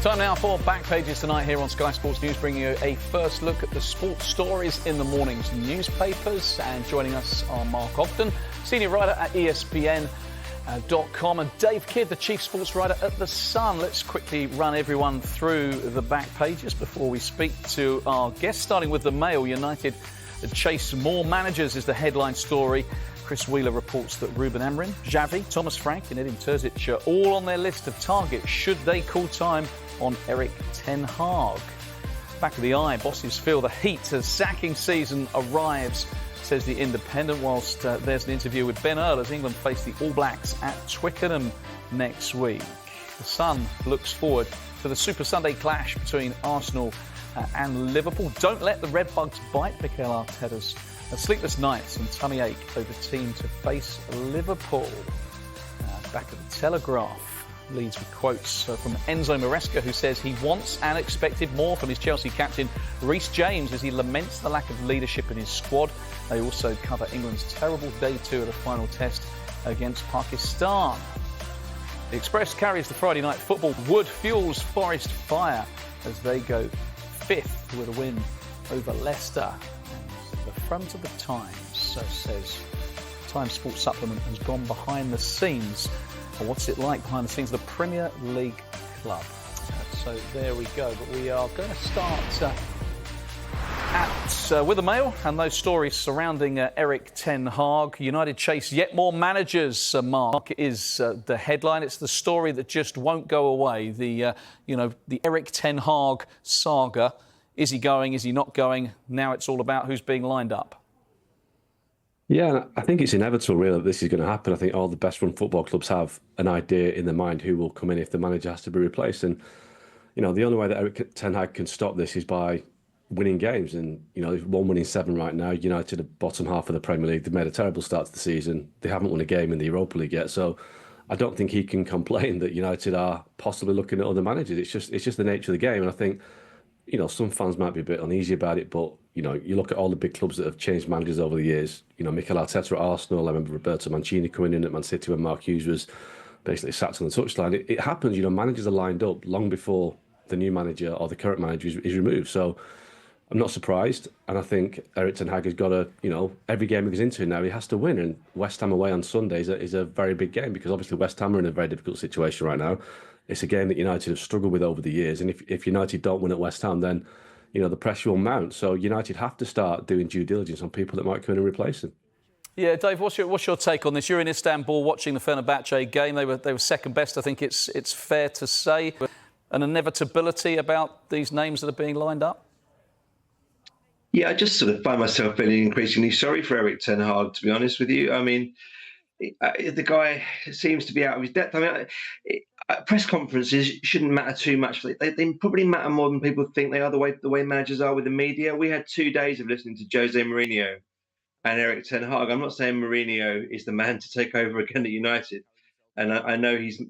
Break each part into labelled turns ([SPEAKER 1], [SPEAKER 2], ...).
[SPEAKER 1] Time now for Back Pages tonight here on Sky Sports News, bringing you a first look at the sports stories in the morning's newspapers. And joining us are Mark Ogden, senior writer at ESPN.com, and Dave Kidd, the chief sports writer at The Sun. Let's quickly run everyone through the back pages before we speak to our guests, starting with the Mail. United chase more managers is the headline story. Chris Wheeler reports that Ruben Amorim, Xavi, Thomas Frank and Edin Terzic are all on their list of targets should they call time on Erik ten Hag. Back of the eye, bosses feel the heat as sacking season arrives, says the Independent, whilst there's an interview with Ben Earl as England face the All Blacks at Twickenham next week. The Sun looks forward to the Super Sunday clash between Arsenal and Liverpool. Don't let the Redbugs bite, Mikel Arteta's sleepless nights and tummy ache over team to face Liverpool. Back of the Telegraph leads with quotes from Enzo Maresca, who says he wants and expected more from his Chelsea captain Reece James as he laments the lack of leadership in his squad. They also cover England's terrible day two of the final test against Pakistan. The Express carries the Friday night football. Wood fuels Forest fire as they go fifth with a win over Leicester. And the front of the Times says Times Sports Supplement has gone behind the scenes. Or what's it like behind the scenes of the Premier League club? So there we go. But we are going to start with the Mail and those stories surrounding Erik ten Hag. United chase yet more managers. Mark is the headline. It's the story that just won't go away. The Erik ten Hag saga. Is he going? Is he not going? Now it's all about who's being lined up.
[SPEAKER 2] Yeah, I think it's inevitable, really, that this is going to happen. I think all the best-run football clubs have an idea in their mind who will come in if the manager has to be replaced. And, the only way that Erik ten Hag can stop this is by winning games. And, they've won winning 7 right now. United are bottom half of the Premier League. They've made a terrible start to the season. They haven't won a game in the Europa League yet. So I don't think he can complain that United are possibly looking at other managers. It's just the nature of the game. And I think, some fans might be a bit uneasy about it, but, you look at all the big clubs that have changed managers over the years. Mikel Arteta at Arsenal. I remember Roberto Mancini coming in at Man City when Mark Hughes was basically sacked on the touchline. It happens, managers are lined up long before the new manager or the current manager is removed. So I'm not surprised. And I think Erik ten Hag has got to, every game he goes into now, he has to win. And West Ham away on Sunday is a very big game because obviously West Ham are in a very difficult situation right now. It's a game that United have struggled with over the years. And if United don't win at West Ham, then, the pressure will mount. So United have to start doing due diligence on people that might come in and replace them. Yeah,
[SPEAKER 1] Dave, what's your take on this? You're in Istanbul watching the Fenerbahce game. They were second best, I think it's fair to say. An inevitability about these names that are being lined up?
[SPEAKER 3] Yeah, I just sort of find myself feeling increasingly sorry for Erik ten Hag, to be honest with you. I mean, the guy seems to be out of his depth. I mean, press conferences shouldn't matter too much. They probably matter more than people think they are, the way managers are with the media. We had 2 days of listening to Jose Mourinho and Erik ten Hag. I'm not saying Mourinho is the man to take over again at United. And I know he's,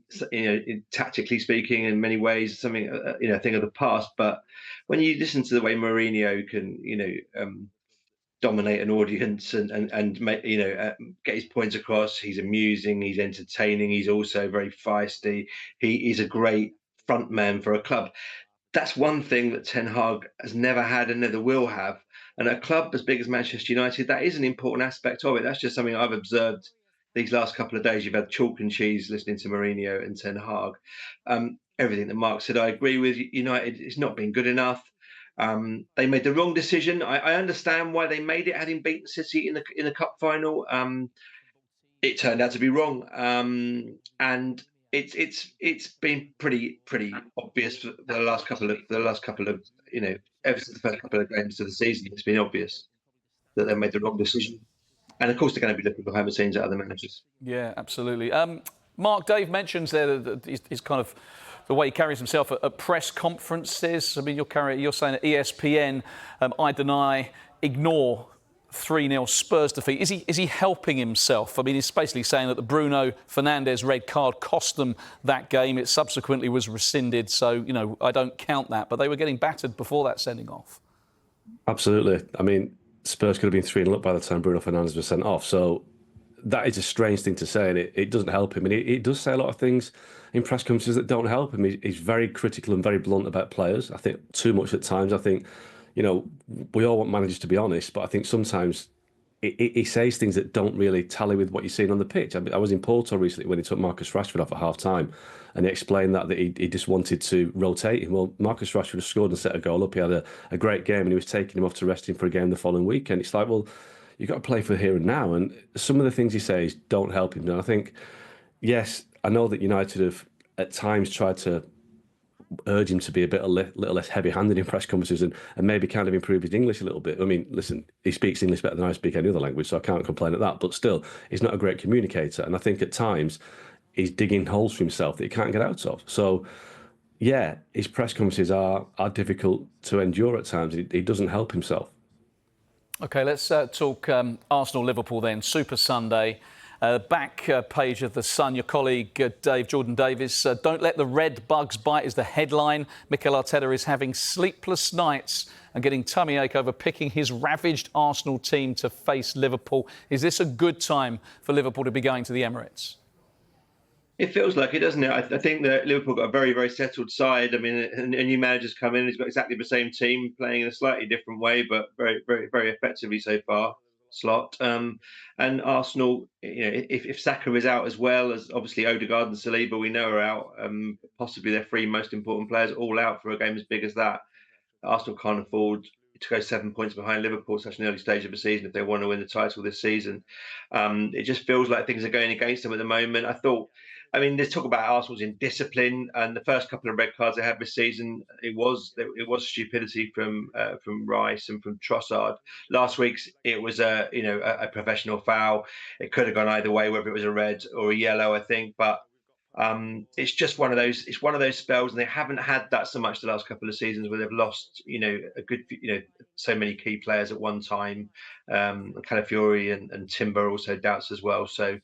[SPEAKER 3] tactically speaking, in many ways, something, a thing of the past. But when you listen to the way Mourinho can, dominate an audience and make, get his points across, he's amusing, he's entertaining, he's also very feisty. He is a great front man for a club. That's one thing that ten Hag has never had and never will have. And a club as big as Manchester United, that is an important aspect of it. That's just something I've observed these last couple of days. You've had chalk and cheese listening to Mourinho and ten Hag. Everything that Mark said, I agree with. United, it's not been good enough. They made the wrong decision. I understand why they made it, having beaten City in the cup final. It turned out to be wrong, and it's been pretty obvious for the last couple of ever since the first couple of games of the season. It's been obvious that they made the wrong decision. And of course, they're going to be looking behind the scenes at other managers.
[SPEAKER 1] Yeah, absolutely. Mark, Dave mentions there that he's kind of the way he carries himself at press conferences. I mean, you're saying at ESPN, I deny, ignore 3-0 Spurs defeat. Is he helping himself? I mean, he's basically saying that the Bruno Fernandes red card cost them that game. It subsequently was rescinded, so, I don't count that. But they were getting battered before that sending off.
[SPEAKER 2] Absolutely. I mean, Spurs could have been 3-0 up by the time Bruno Fernandes was sent off. So that is a strange thing to say, and it doesn't help him. And he does say a lot of things in press conferences that don't help him. He's very critical and very blunt about players. I think too much at times. I think, we all want managers to be honest, but I think sometimes he says things that don't really tally with what you're seeing on the pitch. I was in Porto recently when he took Marcus Rashford off at half time, and he explained that he just wanted to rotate him. Well, Marcus Rashford has scored and set a goal up. He had a great game, and he was taking him off to rest him for a game the following week. And it's like, well, you've got to play for here and now. And some of the things he says don't help him. And I think, yes, I know that United have at times tried to urge him to be a little less heavy-handed in press conferences and maybe kind of improve his English a little bit. I mean, listen, he speaks English better than I speak any other language, so I can't complain at that. But still, he's not a great communicator. And I think at times he's digging holes for himself that he can't get out of. So, yeah, his press conferences are difficult to endure at times. He doesn't help himself.
[SPEAKER 1] OK, let's talk Arsenal-Liverpool then. Super Sunday. Back page of The Sun, your colleague Jordan Davis. Don't let the red bugs bite is the headline. Mikel Arteta is having sleepless nights and getting tummy ache over picking his ravaged Arsenal team to face Liverpool. Is this a good time for Liverpool to be going to the Emirates?
[SPEAKER 3] It feels like it, doesn't it? I think that Liverpool got a very, very settled side. I mean, a new manager's come in. He's got exactly the same team playing in a slightly different way, but very, very, very effectively so far. Slot and Arsenal, if Saka is out as well as obviously Odegaard and Saliba, we know are out. Possibly their three most important players all out for a game as big as that. Arsenal can't afford to go 7 points behind Liverpool at such an early stage of the season if they want to win the title this season. It just feels like things are going against them at the moment. There's talk about Arsenal's indiscipline, and the first couple of red cards they had this season, it was stupidity from Rice and from Trossard. Last week's it was a professional foul. It could have gone either way, whether it was a red or a yellow, I think. But it's just one of those. It's one of those spells, and they haven't had that so much the last couple of seasons where they've lost, a good, so many key players at one time. Calafiori and Timber also doubts as well. So,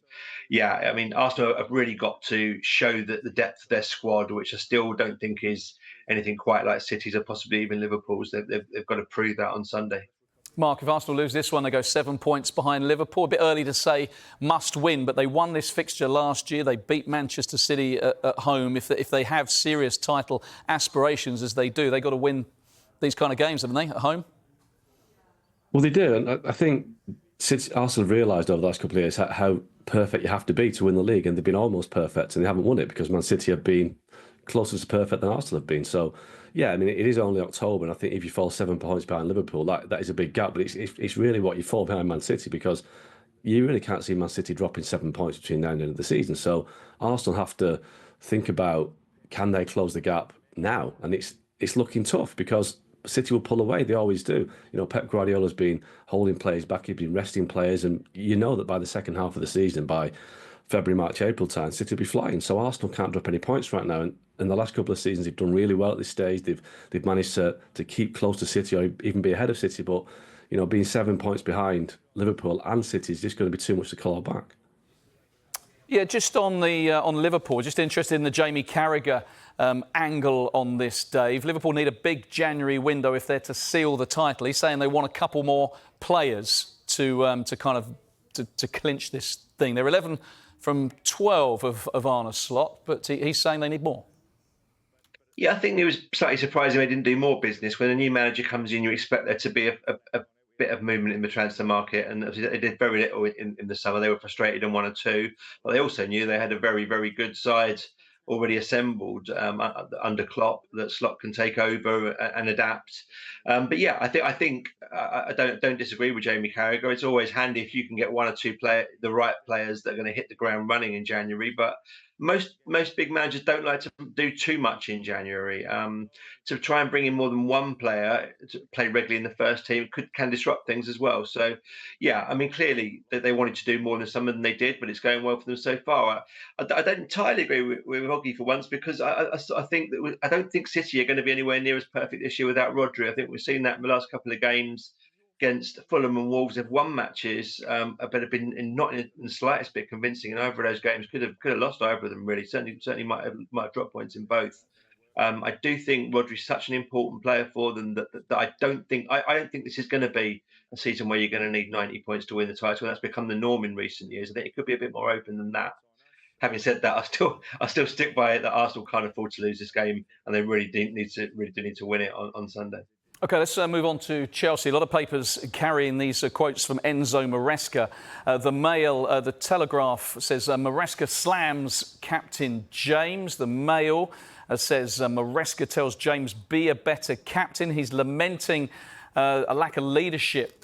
[SPEAKER 3] yeah, I mean, Arsenal have really got to show that the depth of their squad, which I still don't think is anything quite like City's or possibly even Liverpool's. They've got to prove that on Sunday.
[SPEAKER 1] Mark, if Arsenal lose this one, they go 7 points behind Liverpool. A bit early to say must win, but they won this fixture last year. They beat Manchester City at home. If they have serious title aspirations, as they do, they've got to win these kind of games, haven't they, at home?
[SPEAKER 2] Well, they do. And I think Arsenal have realised over the last couple of years how perfect you have to be to win the league, and they've been almost perfect, and they haven't won it because Man City have been closer to perfect than Arsenal have been. So, yeah, I mean, it is only October, and I think if you fall 7 points behind Liverpool, that is a big gap. But it's really what you fall behind Man City, because you really can't see Man City dropping 7 points between now and the end of the season. So Arsenal have to think about, can they close the gap now? And it's looking tough because City will pull away. They always do. Pep Guardiola's been holding players back. He's been resting players, and you know that by the second half of the season, by February, March, April time, City will be flying. So Arsenal can't drop any points right now. And in the last couple of seasons, they've done really well at this stage. They've managed to keep close to City or even be ahead of City. But being 7 points behind Liverpool and City is just going to be too much to claw back.
[SPEAKER 1] Yeah, just on Liverpool, just interested in the Jamie Carragher angle on this, Dave. Liverpool need a big January window if they're to seal the title. He's saying they want a couple more players to clinch this thing. They're 11 from 12 of Arne's slot, but he's saying they need more.
[SPEAKER 3] Yeah, I think it was slightly surprising they didn't do more business. When a new manager comes in, you expect there to be a bit of movement in the transfer market, and they did very little in the summer. They were frustrated in 1 or 2, but they also knew they had a very, very good side already assembled under Klopp that Slot can take over and adapt. But yeah, I think I don't disagree with Jamie Carragher. It's always handy if you can get 1 or 2 the right players that are going to hit the ground running in January. But most big managers don't like to do too much in January. To try and bring in more than 1 player to play regularly in the first team can disrupt things as well. So, yeah, I mean, clearly they wanted to do more than some of them they did, but it's going well for them so far. I don't entirely agree with Hoggy for once, because I think that I don't think City are going to be anywhere near as perfect this year without Rodri. I think we've seen that in the last couple of games against Fulham and Wolves. They've won matches, but have been not in the slightest bit convincing. And either of those games could have lost either of them. Really, certainly might have dropped points in both. I do think Rodri's such an important player for them that I don't think this is going to be a season where you're going to need 90 points to win the title. That's become the norm in recent years. I think it could be a bit more open than that. Having said that, I still stick by it that Arsenal can't afford to lose this game, and they really do need to win it on Sunday.
[SPEAKER 1] OK, let's move on to Chelsea. A lot of papers carrying these quotes from Enzo Maresca. The Mail, the Telegraph says Maresca slams captain James. The Mail says Maresca tells James, be a better captain. He's lamenting a lack of leadership,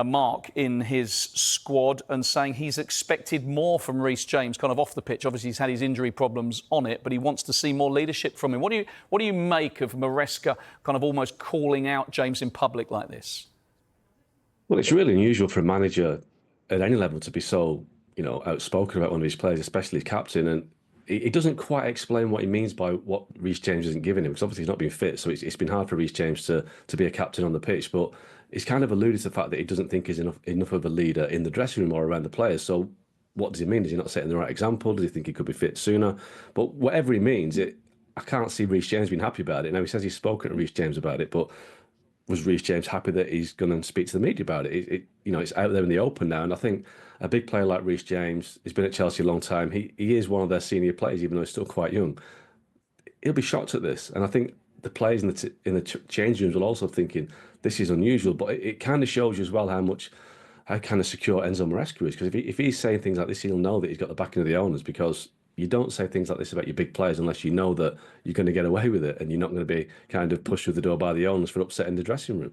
[SPEAKER 1] Mark, in his squad, and saying he's expected more from Reece James, kind of off the pitch. Obviously, he's had his injury problems on it, but he wants to see more leadership from him. What do you make of Maresca kind of almost calling out James in public like this?
[SPEAKER 2] Well, it's really unusual for a manager at any level to be so, outspoken about one of his players, especially captain. And he doesn't quite explain what he means by what Reece James isn't giving him, because obviously he's not been fit, so it's been hard for Reece James to be a captain on the pitch. But he's kind of alluded to the fact that he doesn't think he's enough of a leader in the dressing room or around the players. So what does he mean? Is he not setting the right example? Does he think he could be fit sooner? But whatever he means, I can't see Reece James being happy about it. Now, he says he's spoken to Reece James about it, but was Reece James happy that he's going to speak to the media about it? It's out there in the open now, and I think a big player like Reece James, he's been at Chelsea a long time. He is one of their senior players, even though he's still quite young. He'll be shocked at this, and I think the players in the change rooms will also thinking this is unusual. But it kind of shows you as well how kind of secure Enzo Maresca is, because if he's saying things like this, he'll know that he's got the backing of the owners, because you don't say things like this about your big players unless you know that you're going to get away with it and you're not going to be kind of pushed through the door by the owners for upsetting the dressing room.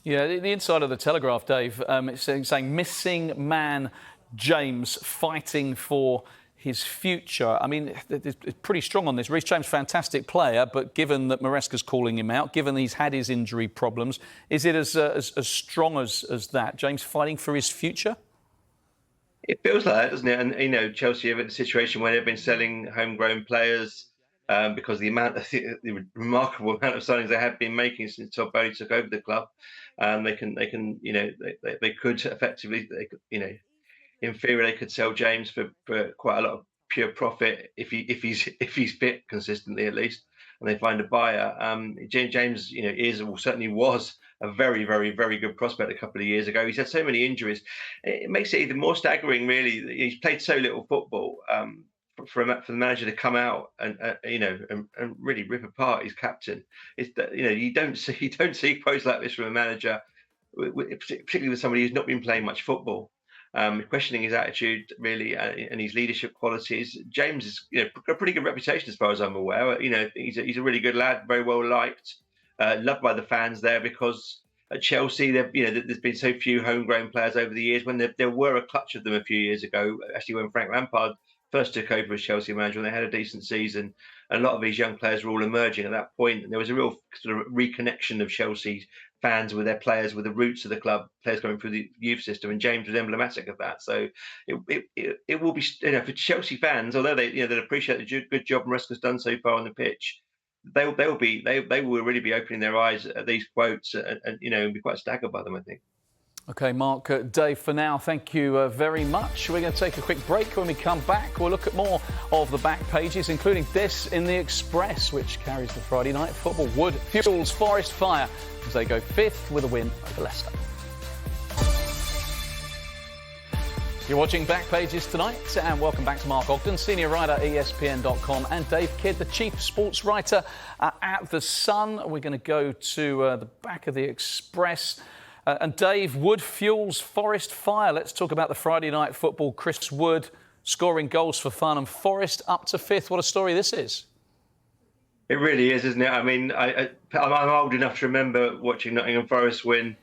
[SPEAKER 1] Yeah, the inside of the Telegraph, Dave, it's saying missing man James fighting for his future. I mean, it's pretty strong on this. Reece James, fantastic player, but given that Maresca's calling him out, given he's had his injury problems, is it as strong as that? James fighting for his future?
[SPEAKER 3] It feels like that, doesn't it? And, Chelsea are in a situation where they've been selling homegrown players because the remarkable amount of signings they have been making since Todd Bowley took over the club. They could effectively, in theory, they could sell James for quite a lot of pure profit if he's fit consistently, at least, and they find a buyer. James, certainly was a very, very, very good prospect a couple of years ago. He's had so many injuries. It makes it even more staggering, really. He's played so little football. For the manager to come out and really rip apart his captain, is that you don't see quotes like this from a manager, particularly with somebody who's not been playing much football. Questioning his attitude, really, and his leadership qualities. James has got a pretty good reputation as far as I'm aware. He's a really good lad, very well liked, loved by the fans there, because at Chelsea, there's been so few homegrown players over the years. When there were a clutch of them a few years ago, actually when Frank Lampard first took over as Chelsea manager, and they had a decent season, a lot of these young players were all emerging at that point, and there was a real sort of reconnection of Chelsea fans with their players, with the roots of the club, players going through the youth system, and James was emblematic of that. So it will be, for Chelsea fans, although they'll appreciate the good job Maresca's done so far on the pitch, they will really be opening their eyes at these quotes and be quite staggered by them, I think.
[SPEAKER 1] OK, Mark, Dave, for now, thank you very much. We're going to take a quick break. When we come back, we'll look at more of the back pages, including this in the Express, which carries the Friday night football. Wood fuels Forest fire as they go fifth with a win over Leicester. You're watching Back Pages tonight, and welcome back to Mark Ogden, senior writer at ESPN.com, and Dave Kidd, the chief sports writer at The Sun. We're going to go to the back of the Express. And Dave, Wood fuels Forest fire. Let's talk about the Friday night football. Chris Wood scoring goals for fun, and Forest up to fifth. What a story this is.
[SPEAKER 3] It really is, isn't it? I mean, I'm old enough to remember watching Nottingham Forest win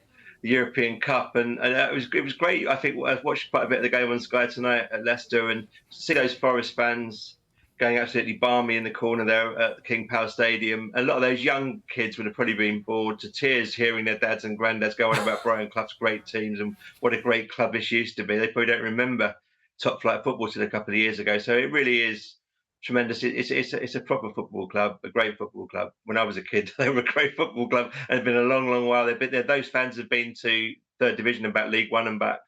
[SPEAKER 3] the European Cup, and it was great. I think I watched quite a bit of the game on Sky tonight at Leicester, and to see those Forest fans going absolutely balmy in the corner there at King Power Stadium. A lot of those young kids would have probably been bored to tears hearing their dads and granddads go on about Brian Clough's great teams and what a great club this used to be. They probably don't remember top flight football till a couple of years ago. So it really is tremendous. It's a proper football club, a great football club. When I was a kid, they were a great football club, and it's been a long, long while. Those fans have been to third division and back, League One and back.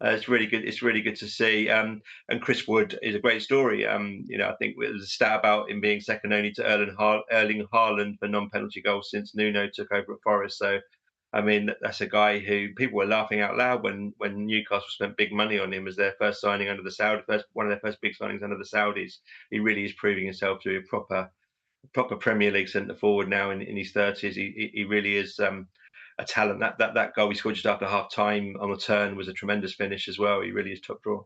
[SPEAKER 3] It's really good. It's really good to see. And Chris Wood is a great story. I think there's a stat about him being second only to Erling Haaland for non-penalty goals since Nuno took over at Forest. So, I mean, that's a guy who people were laughing out loud when Newcastle spent big money on him as their first signing under the Saudi, one of their first big signings under the Saudis. He really is proving himself to be a proper Premier League centre forward now in his 30s. He really is a talent. That goal he scored just after half time on the turn was a tremendous finish as well. He really is top draw.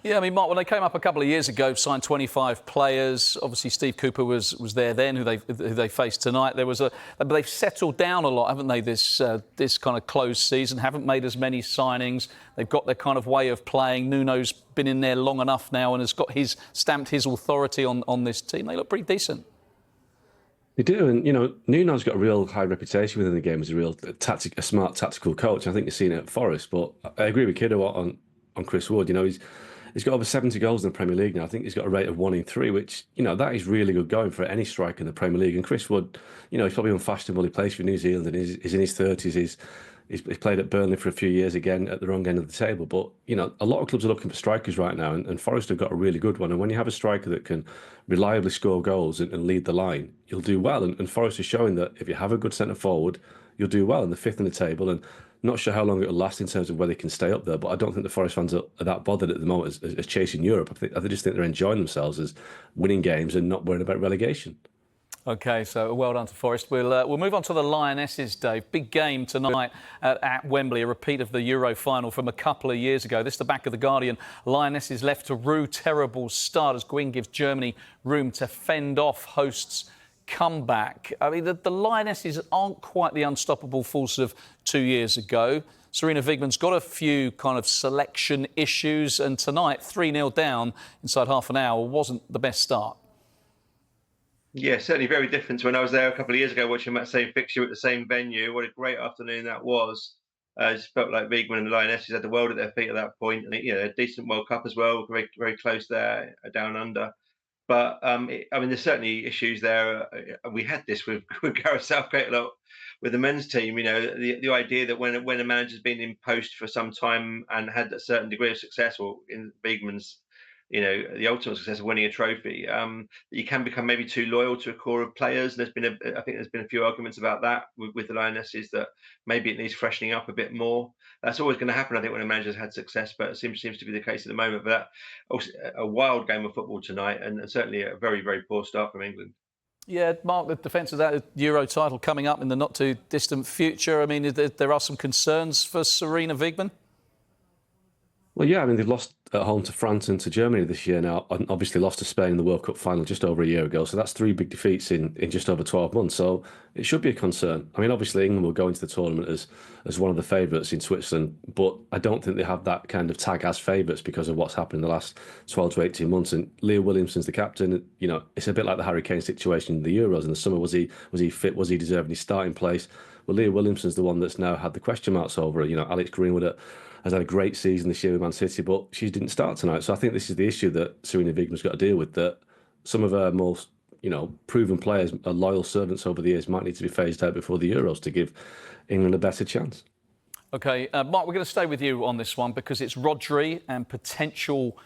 [SPEAKER 1] Yeah, I mean, Mark, when they came up a couple of years ago, signed 25 players. Obviously, Steve Cooper was there then, who they faced tonight. But they've settled down a lot, haven't they? This kind of closed season, haven't made as many signings. They've got their kind of way of playing. Nuno's been in there long enough now and has got stamped his authority on this team. They look pretty decent.
[SPEAKER 2] They do, and Nuno's got a real high reputation within the game as a smart tactical coach. I think you've seen it at Forest, but I agree with Kiddo on Chris Wood. He's got over 70 goals in the Premier League now. I think he's got a rate of 1 in 3, which that is really good going for any striker in the Premier League. And Chris Wood, he's probably unfashionable. He plays for New Zealand and he's in his 30s. He's played at Burnley for a few years again at the wrong end of the table. But, a lot of clubs are looking for strikers right now, and Forest have got a really good one. And when you have a striker that can reliably score goals and lead the line, you'll do well. And Forest is showing that if you have a good centre forward, you'll do well. And they're 5th in the table. And not sure how long it'll last in terms of whether they can stay up there, but I don't think the Forest fans are that bothered at the moment as chasing Europe. I just think they're enjoying themselves as winning games and not worrying about relegation.
[SPEAKER 1] OK, so well done to Forest. We'll move on to the Lionesses, Dave. Big game tonight at Wembley, a repeat of the Euro final from a couple of years ago. This is the back of the Guardian. Lionesses left to rue terrible start as Gwyn gives Germany room to fend off hosts' comeback. I mean, the Lionesses aren't quite the unstoppable force of 2 years ago. Sarina Wiegman's got a few kind of selection issues, and tonight, 3-0 down inside half an hour wasn't the best start.
[SPEAKER 3] Yeah, certainly very different to when I was there a couple of years ago watching that same fixture at the same venue. What a great afternoon that was. It just felt like Wiegman and the Lionesses had the world at their feet at that point. And, a decent World Cup as well, very, very close there, down under. But, there's certainly issues there. We had this with Gareth Southgate a lot with the men's team. The idea that when a manager's been in post for some time and had a certain degree of success, or in Wiegman's, the ultimate success of winning a trophy, you can become maybe too loyal to a core of players. And I think there's been a few arguments about that with the Lionesses, that maybe it needs freshening up a bit more. That's always going to happen, I think, when a manager's had success, but it seems to be the case at the moment. But that also a wild game of football tonight, and certainly a very, very poor start from England. Yeah,
[SPEAKER 1] Mark, the defence of that Euro title coming up in the not too distant future. I mean, there are some concerns for Sarina Wiegman.
[SPEAKER 2] Well, yeah, they've lost at home to France and to Germany this year now, and obviously lost to Spain in the World Cup final just over a year ago. So that's 3 big defeats in just over 12 months. So it should be a concern. Obviously England will go into the tournament as one of the favourites in Switzerland, but I don't think they have that kind of tag as favourites because of what's happened in the last 12 to 18 months. And Leo Williamson's the captain. It's a bit like the Harry Kane situation in the Euros in the summer. Was he fit? Was he deserving his starting place? Well, Leo Williamson's the one that's now had the question marks over. Alex Greenwood has had a great season this year with Man City, but she didn't start tonight. So I think this is the issue that Sarina Wiegman's got to deal with, that some of her most, proven players, loyal servants over the years, might need to be phased out before the Euros to give England a better chance. OK,
[SPEAKER 1] Mark, we're going to stay with you on this one because it's Rodri and potential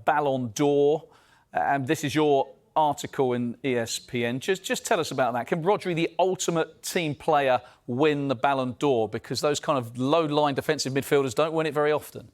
[SPEAKER 1] Ballon d'Or. And this is your article in ESPN. Just tell us about that. Can Rodri, the ultimate team player, win the Ballon d'Or? Because those kind of low-line defensive midfielders don't win it very often.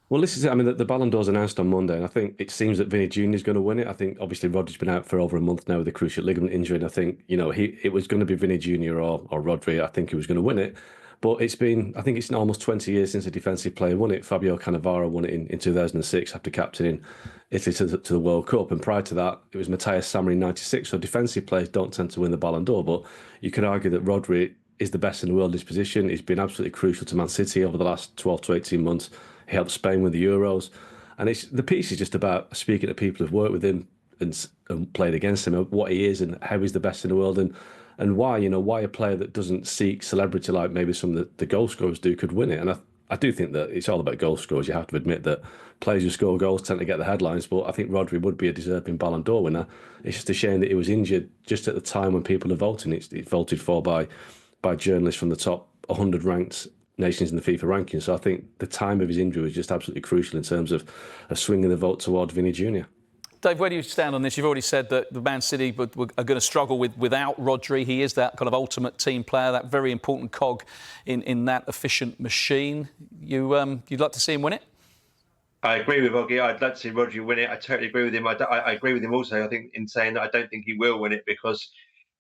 [SPEAKER 2] Well, this is it. The Ballon d'Or's announced on Monday, and I think it seems that Vinny Junior is going to win it. I think obviously Rodri's been out for over a month now with a cruciate ligament injury, and I think it was going to be Vinny Junior or Rodri. I think he was going to win it. But I think it's almost 20 years since a defensive player won it. Fabio Cannavaro won it in 2006 after captaining Italy to the World Cup. And prior to that, it was Matthias Sammer in 96. So defensive players don't tend to win the Ballon d'Or. But you could argue that Rodri is the best in the world in his position. He's been absolutely crucial to Man City over the last 12 to 18 months. He helped Spain win the Euros. And the piece is just about speaking to people who've worked with him and played against him, what he is and how he's the best in the world. And why a player that doesn't seek celebrity like maybe some of the goal scorers do could win it. And I do think that it's all about goal scorers. You have to admit that players who score goals tend to get the headlines, but I think Rodri would be a deserving Ballon d'Or winner. It's just a shame that he was injured just at the time when people are voting. It's voted for by journalists from the top 100 ranked nations in the FIFA rankings. So I think the time of his injury was just absolutely crucial in terms of swinging the vote toward Vinny Junior.
[SPEAKER 1] Dave, where do you stand on this? You've already said that the Man City are going to struggle without Rodri. He is that kind of ultimate team player, that very important cog in that efficient machine. You'd like to see him win it?
[SPEAKER 3] I agree with Oggy. I'd like to see Rodri win it. I totally agree with him. I agree with him also, I think, in saying that I don't think he will win it, because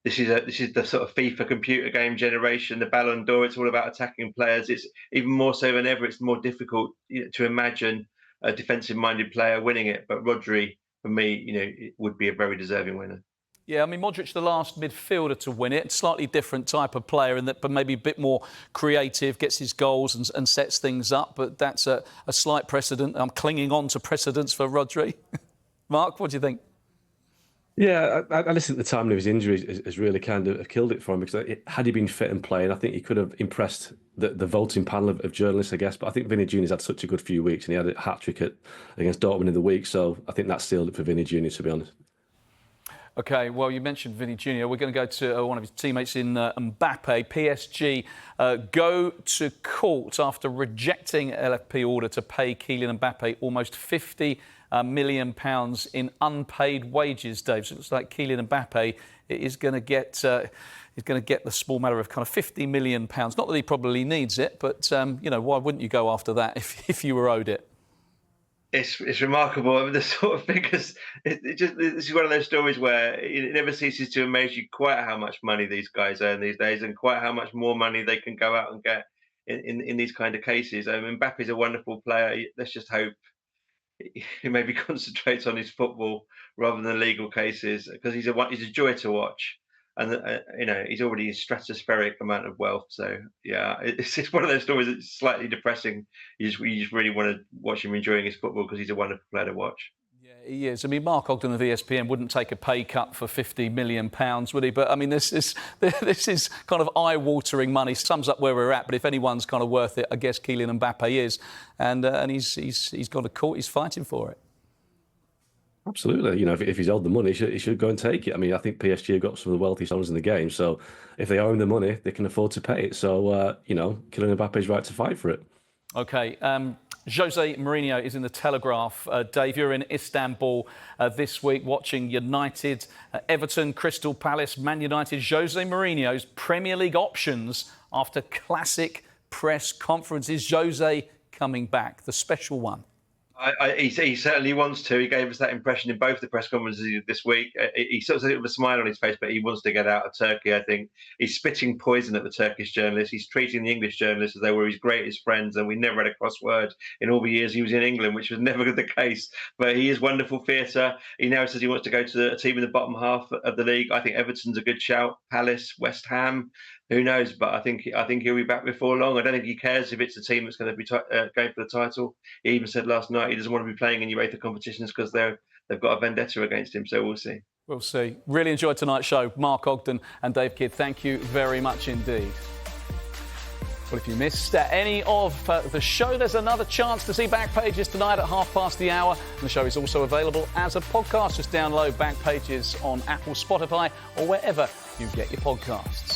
[SPEAKER 3] this is the sort of FIFA computer game generation, the Ballon d'Or. It's all about attacking players. It's even more so than ever. It's more difficult to imagine a defensive-minded player winning it. But Rodri, for me, it would be a very deserving winner.
[SPEAKER 1] Yeah, I mean, Modric, the last midfielder to win it. Slightly different type of player, but maybe a bit more creative, gets his goals and sets things up. But that's a slight precedent. I'm clinging on to precedents for Rodri. Mark, what do you think?
[SPEAKER 2] Yeah, I listen, the timing of his injury has really kind of killed it for him, because had he been fit and playing, I think he could have impressed the voting panel of journalists, I guess. But I think Vinny Junior's had such a good few weeks, and he had a hat-trick against Dortmund in the week. So I think that sealed it for Vinny Junior, to be honest.
[SPEAKER 1] OK, well, you mentioned Vinny Junior. We're going to go to one of his teammates in Mbappe. PSG go to court after rejecting LFP order to pay Kylian Mbappe almost £50 million in unpaid wages, Dave. So it looks like Kylian Mbappe is going to get the small matter of kind of £50 million. Not that he probably needs it, but why wouldn't you go after that if you were owed it?
[SPEAKER 3] It's remarkable. I mean, the sort of figures. This is one of those stories where it never ceases to amaze you quite how much money these guys earn these days, and quite how much more money they can go out and get in these kind of cases. I mean, Mbappe's a wonderful player. Let's just hope he maybe concentrates on his football rather than legal cases, because he's a joy to watch, and he's already a stratospheric amount of wealth. So yeah, it's one of those stories that's slightly depressing. You just really want to watch him enjoying his football, because he's a wonderful player to watch.
[SPEAKER 1] Yeah, he is. I mean, Mark Ogden of ESPN wouldn't take a pay cut for £50 million, would he? But I mean, this is kind of eye-watering money. Sums up where we're at. But if anyone's kind of worth it, I guess Kylian Mbappe is, and he's got a court. He's fighting for it.
[SPEAKER 2] Absolutely. If he's owed the money, he should go and take it. I mean, I think PSG have got some of the wealthiest owners in the game. So if they owe him the money, they can afford to pay it. So, Kylian Mbappe's right to fight for it. OK. Jose Mourinho is in the Telegraph. Dave, you're in Istanbul this week watching United, Everton, Crystal Palace, Man United. Jose Mourinho's Premier League options after classic press conferences. Jose coming back, the special one.
[SPEAKER 3] He certainly wants to. He gave us that impression in both the press conferences this week. He sort of said it with a smile on his face, but he wants to get out of Turkey, I think. He's spitting poison at the Turkish journalists. He's treating the English journalists as they were his greatest friends, and we never had a cross word in all the years he was in England, which was never the case. But he is wonderful theatre. He now says he wants to go to a team in the bottom half of the league. I think Everton's a good shout. Palace, West Ham. Who knows? But I think he'll be back before long. I don't think he cares if it's a team that's going to be going for the title. He even said last night he doesn't want to be playing in UEFA competitions because they've got a vendetta against him. So we'll see.
[SPEAKER 1] We'll see. Really enjoyed tonight's show. Mark Ogden and Dave Kidd, thank you very much indeed. Well, if you missed any of the show, there's another chance to see Back Pages tonight at hour. And the show is also available as a podcast. Just download Back Pages on Apple, Spotify, or wherever you get your podcasts.